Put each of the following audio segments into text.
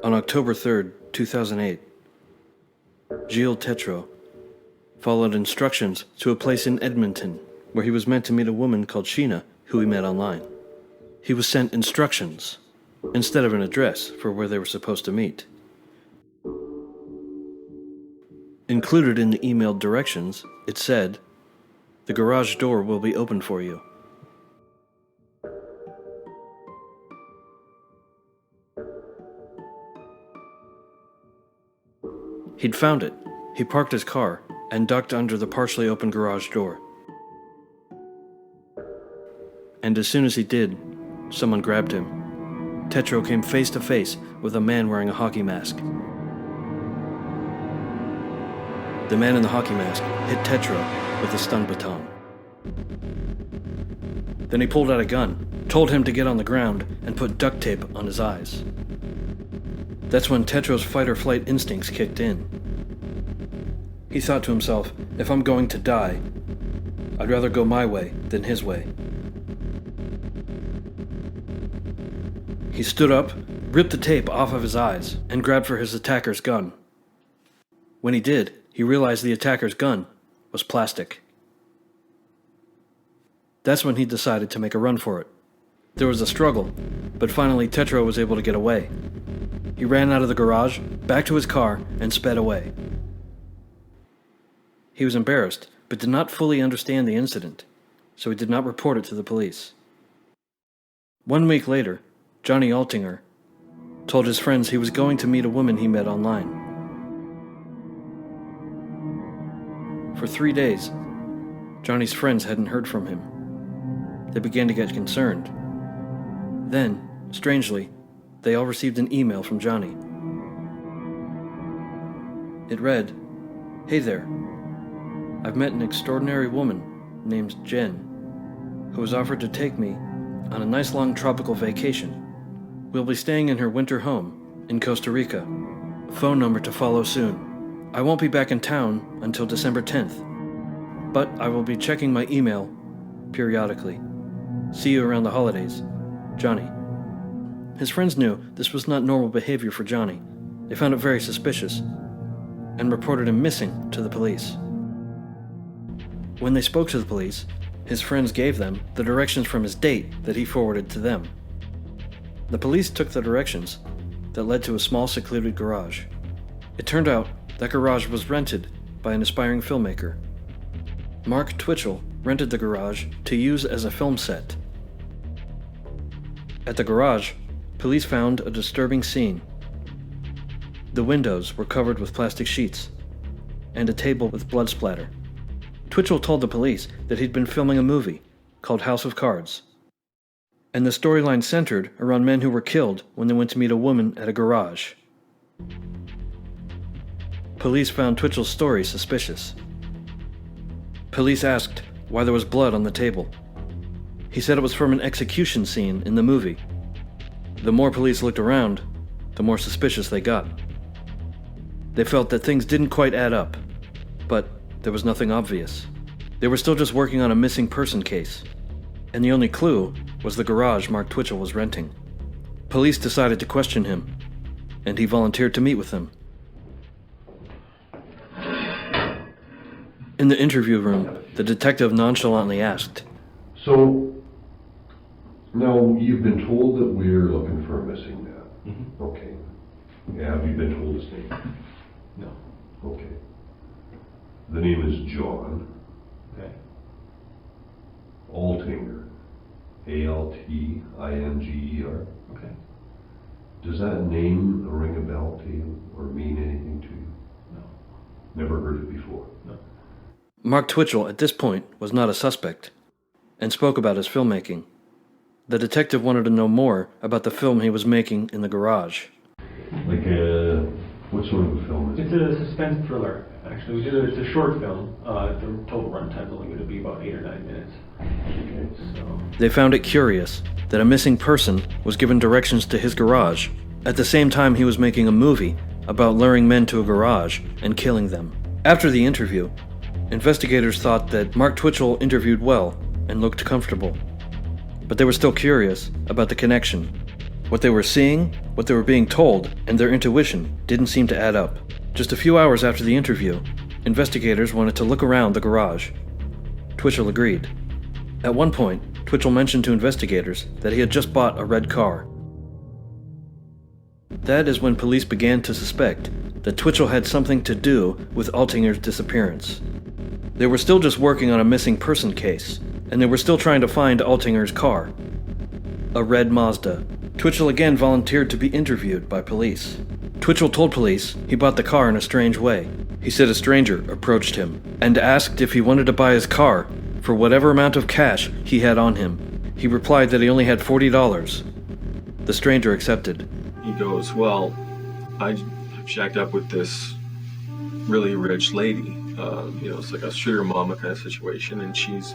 On October 3rd, 2008, Gilles Tetreault followed instructions to a place in Edmonton where he was meant to meet a woman called Sheena, who he met online. He was sent instructions instead of an address for where they were supposed to meet. Included in the emailed directions, it said, "The garage door will be open for you." He'd found it. He parked his car and ducked under the partially open garage door. And as soon as he did, someone grabbed him. Tetreault came face to face with a man wearing a hockey mask. The man in the hockey mask hit Tetreault with a stun baton. Then he pulled out a gun, told him to get on the ground, and put duct tape on his eyes. That's when Tetreault's fight-or-flight instincts kicked in. He thought to himself, if I'm going to die, I'd rather go my way than his way. He stood up, ripped the tape off of his eyes, and grabbed for his attacker's gun. When he did, he realized the attacker's gun was plastic. That's when he decided to make a run for it. There was a struggle, but finally Tetreault was able to get away. He ran out of the garage, back to his car, and sped away. He was embarrassed, but did not fully understand the incident, so he did not report it to the police. 1 week later, Johnny Altinger told his friends he was going to meet a woman he met online. For 3 days, Johnny's friends hadn't heard from him. They began to get concerned. Then, strangely, they all received an email from Johnny. It read, "Hey there. I've met an extraordinary woman named Jen, who has offered to take me on a nice long tropical vacation. We'll be staying in her winter home in Costa Rica. Phone number to follow soon. I won't be back in town until December 10th, but I will be checking my email periodically. See you around the holidays. Johnny." His friends knew this was not normal behavior for Johnny. They found it very suspicious and reported him missing to the police. When they spoke to the police, his friends gave them the directions from his date that he forwarded to them. The police took the directions that led to a small secluded garage. It turned out that garage was rented by an aspiring filmmaker. Mark Twitchell rented the garage to use as a film set. At the garage, police found a disturbing scene. The windows were covered with plastic sheets, and a table with blood splatter. Twitchell told the police that he'd been filming a movie called House of Cards, and the storyline centered around men who were killed when they went to meet a woman at a garage. Police found Twitchell's story suspicious. Police asked why there was blood on the table. He said it was from an execution scene in the movie. The more police looked around, the more suspicious they got. They felt that things didn't quite add up, but there was nothing obvious. They were still just working on a missing person case, and the only clue was the garage Mark Twitchell was renting. Police decided to question him, and he volunteered to meet with them. In the interview room, the detective nonchalantly asked, "So, now you've been told that we're looking for a missing man. Mm-hmm. Okay. Have you been told his name? No. Okay. The name is John Okay. Altinger. Altinger. Okay. Does that name ring a bell to you or mean anything to you? No. Never heard it before? No. Mark Twitchell, at this point, was not a suspect, and spoke about his filmmaking. The detective wanted to know more about the film he was making in the garage. Like, what sort of a film is It's it? a suspense thriller, actually. It's a short film. The total runtime is only going to be about 8 or 9 minutes. Okay. So, They found it curious that a missing person was given directions to his garage at the same time he was making a movie about luring men to a garage and killing them. After the interview, investigators thought that Mark Twitchell interviewed well and looked comfortable, but they were still curious about the connection What they were seeing, what they were being told, and their intuition didn't seem to add up. Just a few hours after the interview, investigators wanted to look around the garage. Twitchell agreed. At one point, Twitchell mentioned to investigators that he had just bought a red car. That is when police began to suspect that Twitchell had something to do with Altinger's disappearance. They were still just working on a missing person case, and they were still trying to find Altinger's car. A red Mazda. Twitchell again volunteered to be interviewed by police. Twitchell told police he bought the car in a strange way. He said a stranger approached him and asked if he wanted to buy his car for whatever amount of cash he had on him. He replied that he only had $40. The stranger accepted. He goes, well, I shacked up with this really rich lady. It's like a sugar mama kind of situation, and she's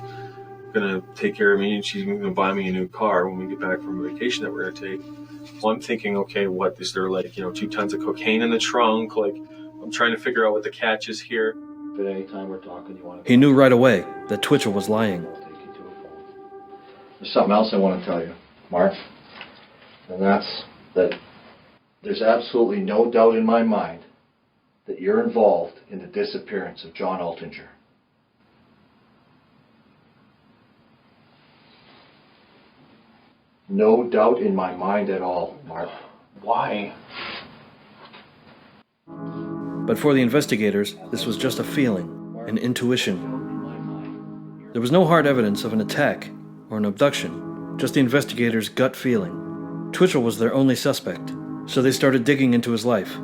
gonna take care of me, and she's gonna buy me a new car when we get back from a vacation that we're gonna take. So I'm thinking, okay, what is there, 2 tons of cocaine in the trunk? I'm trying to figure out what the catch is here. But anytime we're talking, you want to... He knew right away that Twitchell was lying. I'll take you to a phone. There's something else I want to tell you, Mark. And that's that there's absolutely no doubt in my mind that you're involved in the disappearance of John Altinger. No doubt in my mind at all, Mark. Why? But for the investigators, this was just a feeling, an intuition. There was no hard evidence of an attack or an abduction, just the investigators' gut feeling. Twitchell was their only suspect, so they started digging into his life.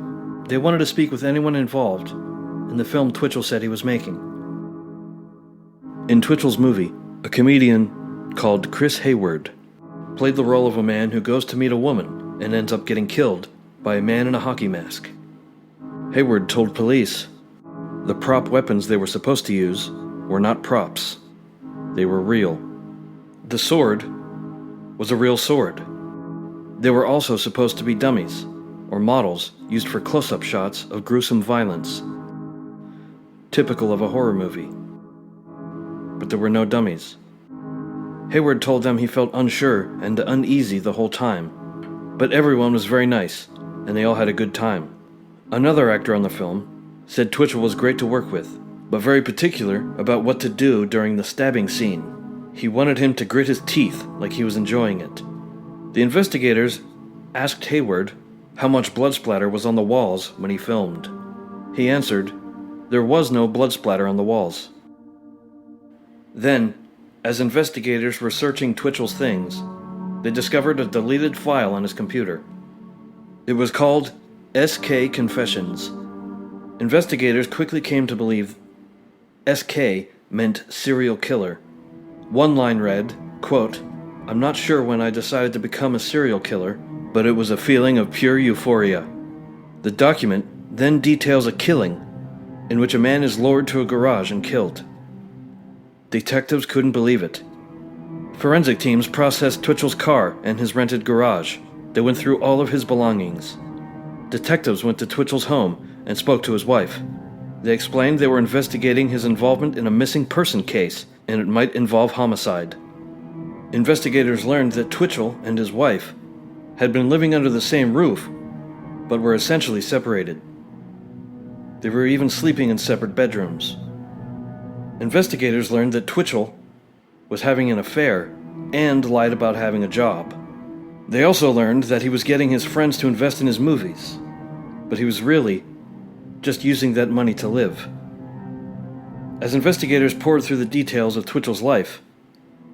They wanted to speak with anyone involved in the film Twitchell said he was making. In Twitchell's movie, a comedian called Chris Hayward played the role of a man who goes to meet a woman and ends up getting killed by a man in a hockey mask. Hayward told police the prop weapons they were supposed to use were not props. They were real. The sword was a real sword. They were also supposed to be dummies, or models used for close-up shots of gruesome violence, typical of a horror movie. But there were no dummies. Hayward told them he felt unsure and uneasy the whole time, but everyone was very nice, and they all had a good time. Another actor on the film said Twitchell was great to work with, but very particular about what to do during the stabbing scene. He wanted him to grit his teeth like he was enjoying it. The investigators asked Hayward how much blood splatter was on the walls when he filmed. He answered, there was no blood splatter on the walls. Then, as investigators were searching Twitchell's things, they discovered a deleted file on his computer. It was called SK Confessions. Investigators quickly came to believe SK meant serial killer. One line read, quote, I'm not sure when I decided to become a serial killer, but it was a feeling of pure euphoria. The document then details a killing in which a man is lured to a garage and killed. Detectives couldn't believe it. Forensic teams processed Twitchell's car and his rented garage. They went through all of his belongings. Detectives went to Twitchell's home and spoke to his wife. They explained they were investigating his involvement in a missing person case, and it might involve homicide. Investigators learned that Twitchell and his wife had been living under the same roof, but were essentially separated. They were even sleeping in separate bedrooms. Investigators learned that Twitchell was having an affair and lied about having a job. They also learned that he was getting his friends to invest in his movies, but he was really just using that money to live. As investigators poured through the details of Twitchell's life,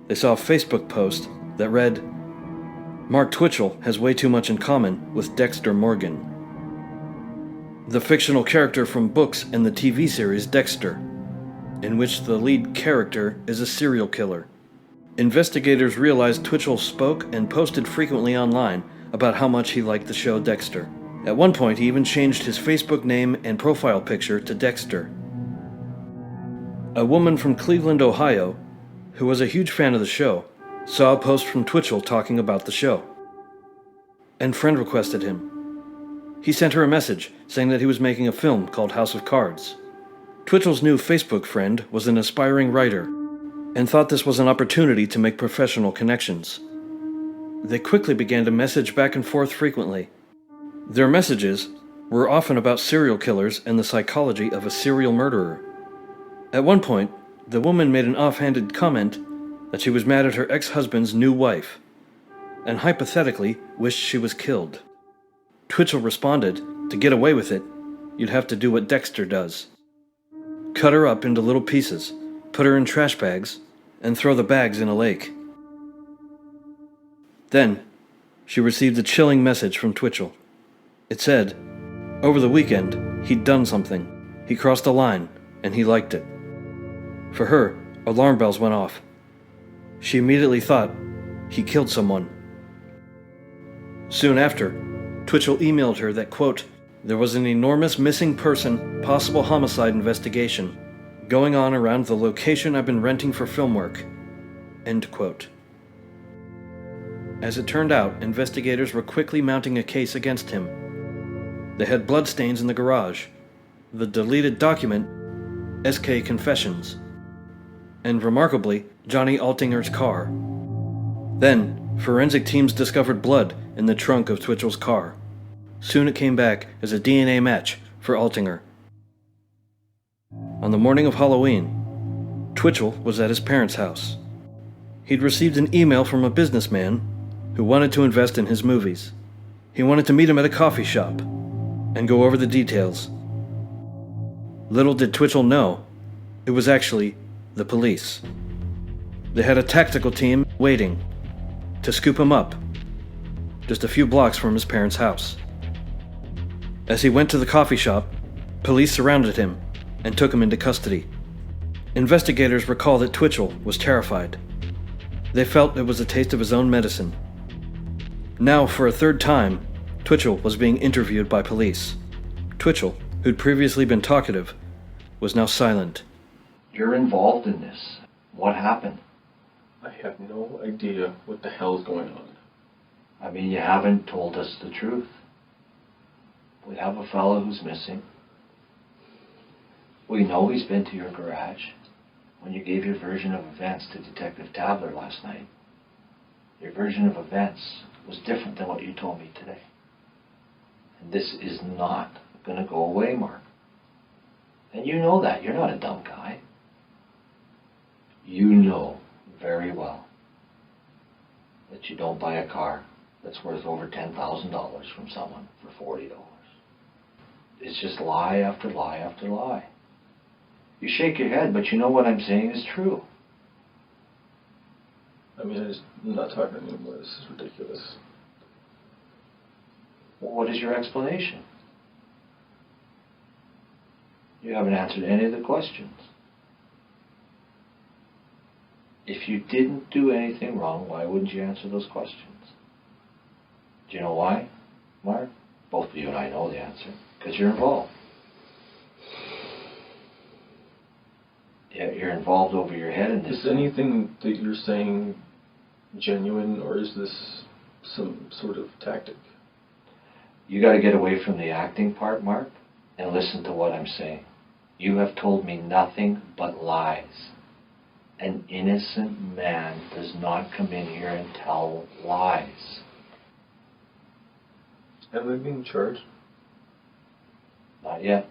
they saw a Facebook post that read, Mark Twitchell has way too much in common with Dexter Morgan, the fictional character from books and the TV series Dexter, in which the lead character is a serial killer. Investigators realized Twitchell spoke and posted frequently online about how much he liked the show Dexter. At one point, he even changed his Facebook name and profile picture to Dexter. A woman from Cleveland, Ohio, who was a huge fan of the show, saw a post from Twitchell talking about the show, and friend requested him. He sent her a message saying that he was making a film called House of Cards. Twitchell's new Facebook friend was an aspiring writer and thought this was an opportunity to make professional connections. They quickly began to message back and forth frequently. Their messages were often about serial killers and the psychology of a serial murderer. At one point, the woman made an offhanded comment that she was mad at her ex-husband's new wife, and hypothetically wished she was killed. Twitchell responded, "To get away with it, you'd have to do what Dexter does. Cut her up into little pieces, put her in trash bags, and throw the bags in a lake." Then, she received a chilling message from Twitchell. It said, over the weekend, he'd done something. He crossed a line, and he liked it. For her, alarm bells went off. She immediately thought he killed someone. Soon after, Twitchell emailed her that, quote, "There was an enormous missing person, possible homicide investigation going on around the location I've been renting for film work." End quote. As it turned out, investigators were quickly mounting a case against him. They had bloodstains in the garage, the deleted document, SK Confessions, and remarkably, Johnny Altinger's car. Then, forensic teams discovered blood in the trunk of Twitchell's car. Soon it came back as a DNA match for Altinger. On the morning of Halloween, Twitchell was at his parents' house. He'd received an email from a businessman who wanted to invest in his movies. He wanted to meet him at a coffee shop and go over the details. Little did Twitchell know, it was actually the police. They had a tactical team waiting to scoop him up just a few blocks from his parents' house. As he went to the coffee shop, police surrounded him and took him into custody. Investigators recall that Twitchell was terrified. They felt it was a taste of his own medicine. Now, for a third time, Twitchell was being interviewed by police. Twitchell, who'd previously been talkative, was now silent. You're involved in this. What happened? I have no idea what the hell is going on. I mean, you haven't told us the truth. We have a fellow who's missing. We know he's been to your garage when you gave your version of events to Detective Tabler last night. Your version of events was different than what you told me today. And this is not going to go away, Mark. And you know that. You're not a dumb guy. You know very well that you don't buy a car that's worth over $10,000 from someone for $40. It's just lie after lie after lie. You shake your head, but you know what I'm saying is true. I mean, I'm not talking anymore. This is ridiculous. Well, what is your explanation? You haven't answered any of the questions. If you didn't do anything wrong, why wouldn't you answer those questions? Do you know why, Mark? Both of you and I know the answer. Because you're involved. Yeah, you're involved over your head in this. Is anything that you're saying genuine, or is this some sort of tactic? You got to get away from the acting part, Mark, and listen to what I'm saying. You have told me nothing but lies. An innocent man does not come in here and tell lies. Am I being charged? Not yet.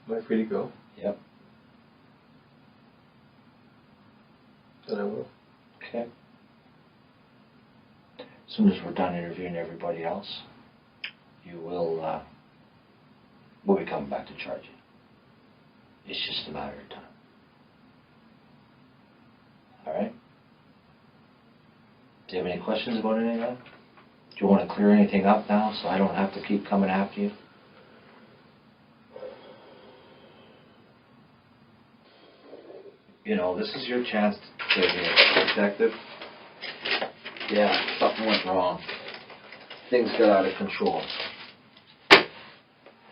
Am I free to go? Yep. Then I will. Okay. As soon as we're done interviewing everybody else, you will, we'll be coming back to charge you. It's just a matter of time. All right? Do you have any questions about any of that? Do you want to clear anything up now so I don't have to keep coming after you? You know, this is your chance to say, "Hey, detective, yeah, something went wrong. Things got out of control.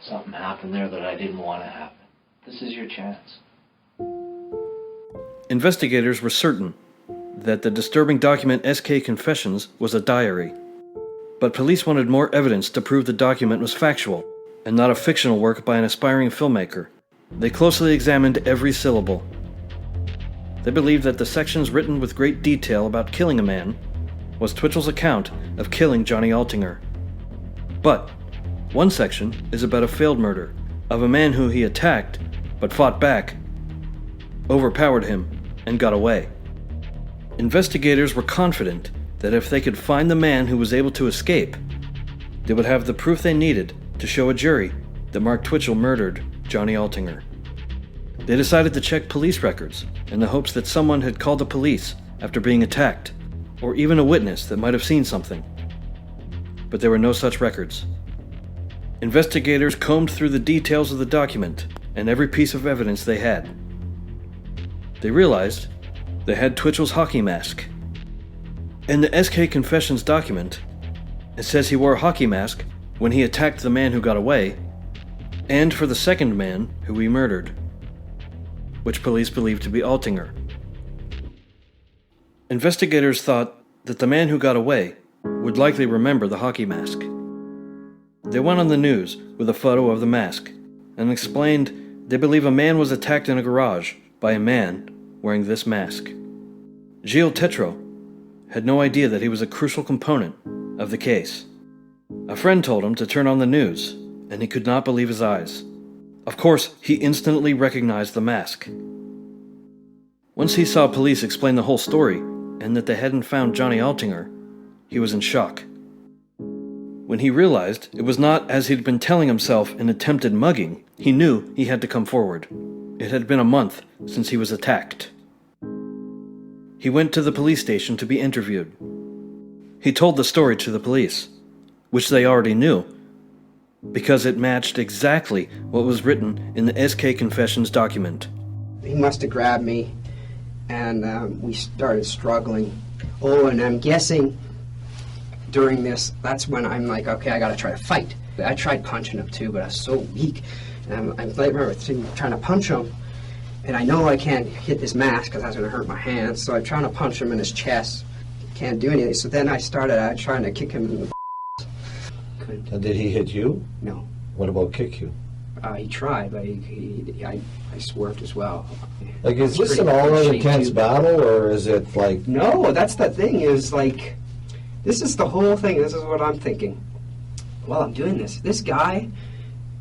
Something happened there that I didn't want to happen." This is your chance. Investigators were certain that the disturbing document SK Confessions was a diary. But police wanted more evidence to prove the document was factual and not a fictional work by an aspiring filmmaker. They closely examined every syllable. They believed that the sections written with great detail about killing a man was Twitchell's account of killing Johnny Altinger. But one section is about a failed murder of a man who he attacked but fought back, overpowered him, and got away. Investigators were confident that if they could find the man who was able to escape, they would have the proof they needed to show a jury that Mark Twitchell murdered Johnny Altinger. They decided to check police records in the hopes that someone had called the police after being attacked, or even a witness that might have seen something. But there were no such records. Investigators combed through the details of the document and every piece of evidence they had. They realized they had Twitchell's hockey mask. In the SK Confessions document, it says he wore a hockey mask when he attacked the man who got away, and for the second man who he murdered, which police believed to be Altinger. Investigators thought that the man who got away would likely remember the hockey mask. They went on the news with a photo of the mask and explained they believe a man was attacked in a garage by a man wearing this mask. Gilles Tetreault had no idea that he was a crucial component of the case. A friend told him to turn on the news, and he could not believe his eyes. Of course, he instantly recognized the mask. Once he saw police explain the whole story and that they hadn't found Johnny Altinger, he was in shock. When he realized it was not as he'd been telling himself an attempted mugging, he knew he had to come forward. It had been a month since he was attacked. He went to the police station to be interviewed. He told the story to the police, which they already knew, because it matched exactly what was written in the SK Confessions document. He must have grabbed me, and we started struggling. Oh, and I'm guessing during this, that's when I'm like, okay, I gotta try to fight. I tried punching him too, but I was so weak. And I remember trying to punch him, and I know I can't hit this mask because that's gonna hurt my hands, so I'm trying to punch him in his chest. Can't do anything. So then I started trying to kick him in the couldn't. And did he hit you? No. What about kick you? He tried, but I swerved as well. Like, is It's this an pretty all-out shape, intense too. battle, or is it like... No, that's the thing, is like, this is the whole thing. This is what I'm thinking while I'm doing this. This guy,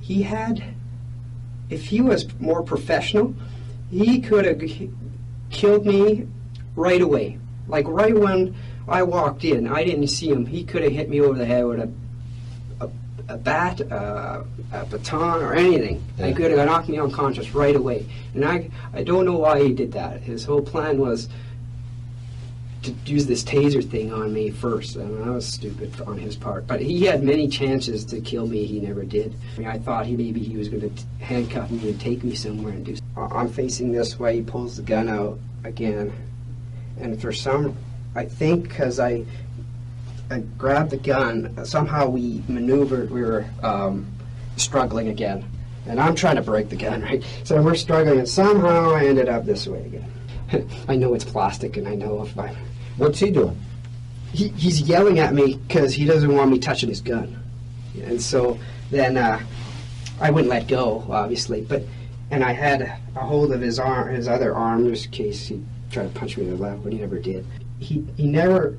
he had, if he was more professional, he could have killed me right away. Like right when I walked in, I didn't see him. He could have hit me over the head with a bat, a baton, or anything. Yeah. He could have knocked me unconscious right away. And I don't know why he did that. His whole plan was to use this taser thing on me first, and that was stupid on his part. But he had many chances to kill me. He never did. I mean, I thought maybe he was going to handcuff me and take me somewhere and do. I'm facing this way. He pulls the gun out again, and for some, I think because I grabbed the gun, somehow we maneuvered. We were struggling again, and I'm trying to break the gun, right? So we're struggling, and somehow I ended up this way again. I know it's plastic, and I know if I. What's he doing? He's yelling at me because he doesn't want me touching his gun, and so then I wouldn't let go, obviously. And I had a hold of his arm, his other arm, just in case he tried to punch me in the left, but he never did. He never.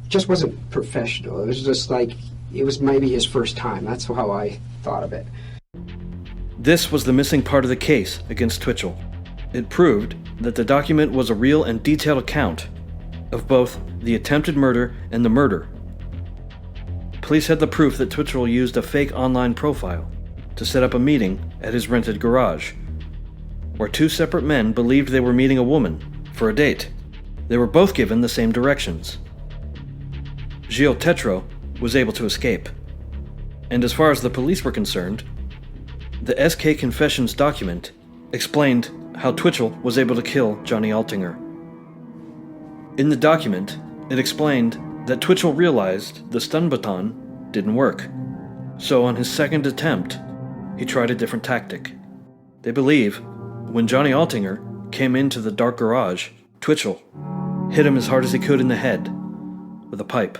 Just wasn't professional. It was just like it was maybe his first time. That's how I thought of it. This was the missing part of the case against Twitchell. It proved that the document was a real and detailed account of both the attempted murder and the murder. Police had the proof that Twitchell used a fake online profile to set up a meeting at his rented garage, where two separate men believed they were meeting a woman for a date. They were both given the same directions. Gilles Tetreault was able to escape, and as far as the police were concerned, the SK Confessions document explained how Twitchell was able to kill Johnny Altinger. In the document, it explained that Twitchell realized the stun baton didn't work, so on his second attempt, he tried a different tactic. They believe when Johnny Altinger came into the dark garage, Twitchell hit him as hard as he could in the head with a pipe.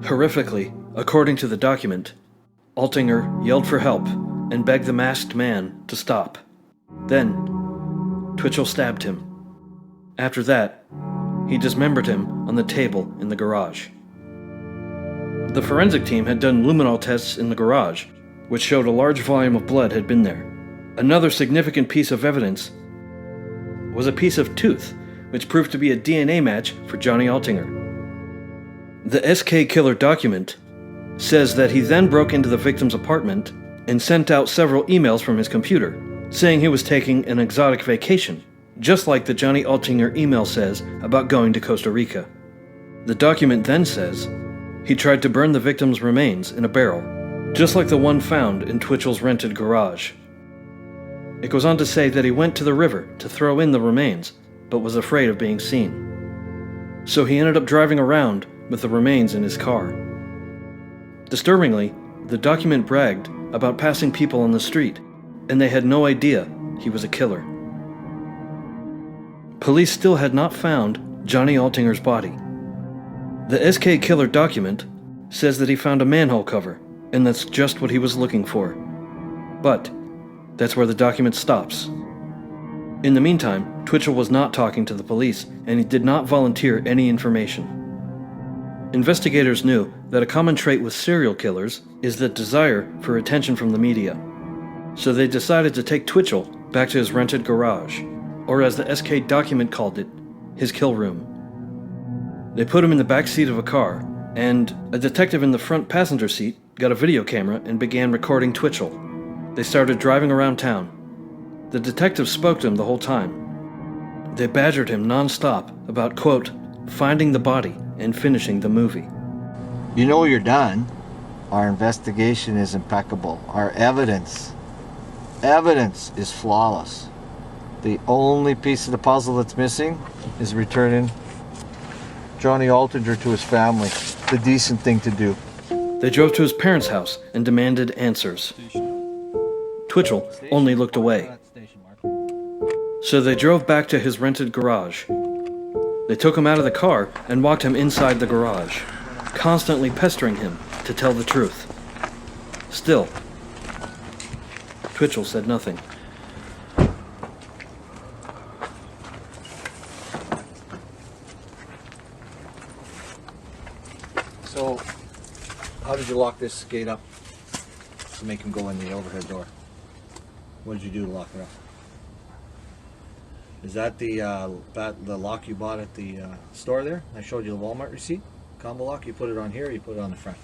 Horrifically, according to the document, Altinger yelled for help and begged the masked man to stop. Then, Twitchell stabbed him. After that, he dismembered him on the table in the garage. The forensic team had done luminol tests in the garage, which showed a large volume of blood had been there. Another significant piece of evidence was a piece of tooth, which proved to be a DNA match for Johnny Altinger. The SK Killer document says that he then broke into the victim's apartment and sent out several emails from his computer, saying he was taking an exotic vacation, just like the Johnny Altinger email says about going to Costa Rica. The document then says he tried to burn the victim's remains in a barrel, just like the one found in Twitchell's rented garage. It goes on to say that he went to the river to throw in the remains, but was afraid of being seen. So he ended up driving around with the remains in his car. Disturbingly, the document bragged about passing people on the street, and they had no idea he was a killer. Police still had not found Johnny Altinger's body. The SK Killer document says that he found a manhole cover, and that's just what he was looking for. But that's where the document stops. In the meantime, Twitchell was not talking to the police, and he did not volunteer any information. Investigators knew that a common trait with serial killers is the desire for attention from the media. So they decided to take Twitchell back to his rented garage, or as the SK document called it, his kill room. They put him in the back seat of a car, and a detective in the front passenger seat got a video camera and began recording Twitchell. They started driving around town. The detective spoke to him the whole time. They badgered him non-stop about, quote, finding the body and finishing the movie. You know you're done. Our investigation is impeccable. Our evidence is flawless. The only piece of the puzzle that's missing is returning Johnny Altinger to his family. The decent thing to do. They drove to his parents' house and demanded answers. Twitchell only looked away. So they drove back to his rented garage. They took him out of the car and walked him inside the garage, constantly pestering him to tell the truth. Still, Twitchell said nothing. So, how did you lock this gate up to make him go in the overhead door? What did you do to lock it up? Is that the lock you bought at the store there? I showed you the Walmart receipt, combo lock. You put it on here, you put it on the front.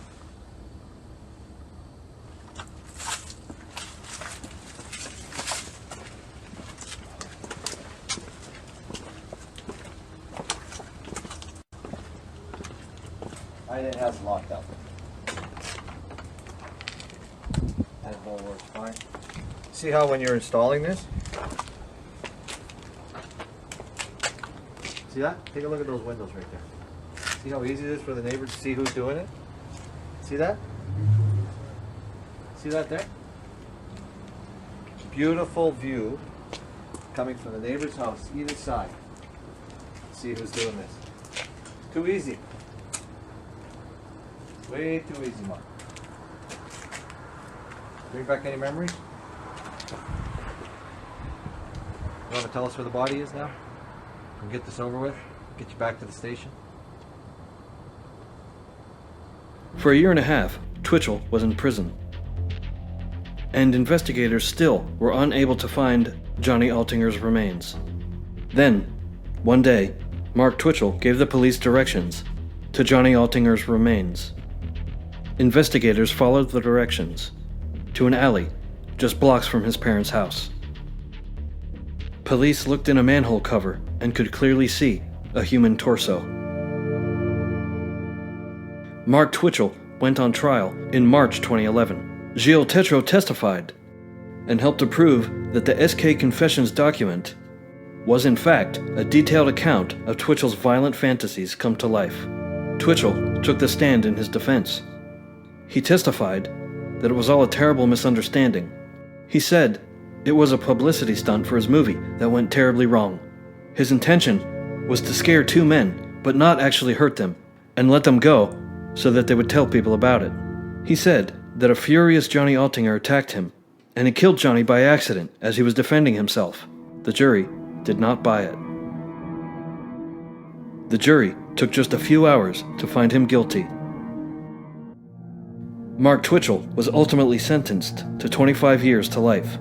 It has locked up. That all works fine. See how when you're installing this? See that? Take a look at those windows right there. See how easy it is for the neighbors to see who's doing it? See that? See that there? Beautiful view coming from the neighbor's house, either side. See who's doing this. Too easy. Way too easy, Mark. Bring back any memories? You want to tell us where the body is now? And get this over with? Get you back to the station? For a year and a half, Twitchell was in prison. And investigators still were unable to find Johnny Altinger's remains. Then, one day, Mark Twitchell gave the police directions to Johnny Altinger's remains. Investigators followed the directions to an alley just blocks from his parents' house. Police looked in a manhole cover and could clearly see a human torso. Mark Twitchell went on trial in March 2011. Gilles Tetreault testified and helped to prove that the SK Confessions document was in fact a detailed account of Twitchell's violent fantasies come to life. Twitchell took the stand in his defense. He testified that it was all a terrible misunderstanding. He said it was a publicity stunt for his movie that went terribly wrong. His intention was to scare two men, but not actually hurt them, and let them go so that they would tell people about it. He said that a furious Johnny Altinger attacked him, and he killed Johnny by accident as he was defending himself. The jury did not buy it. The jury took just a few hours to find him guilty. Mark Twitchell was ultimately sentenced to 25 years to life.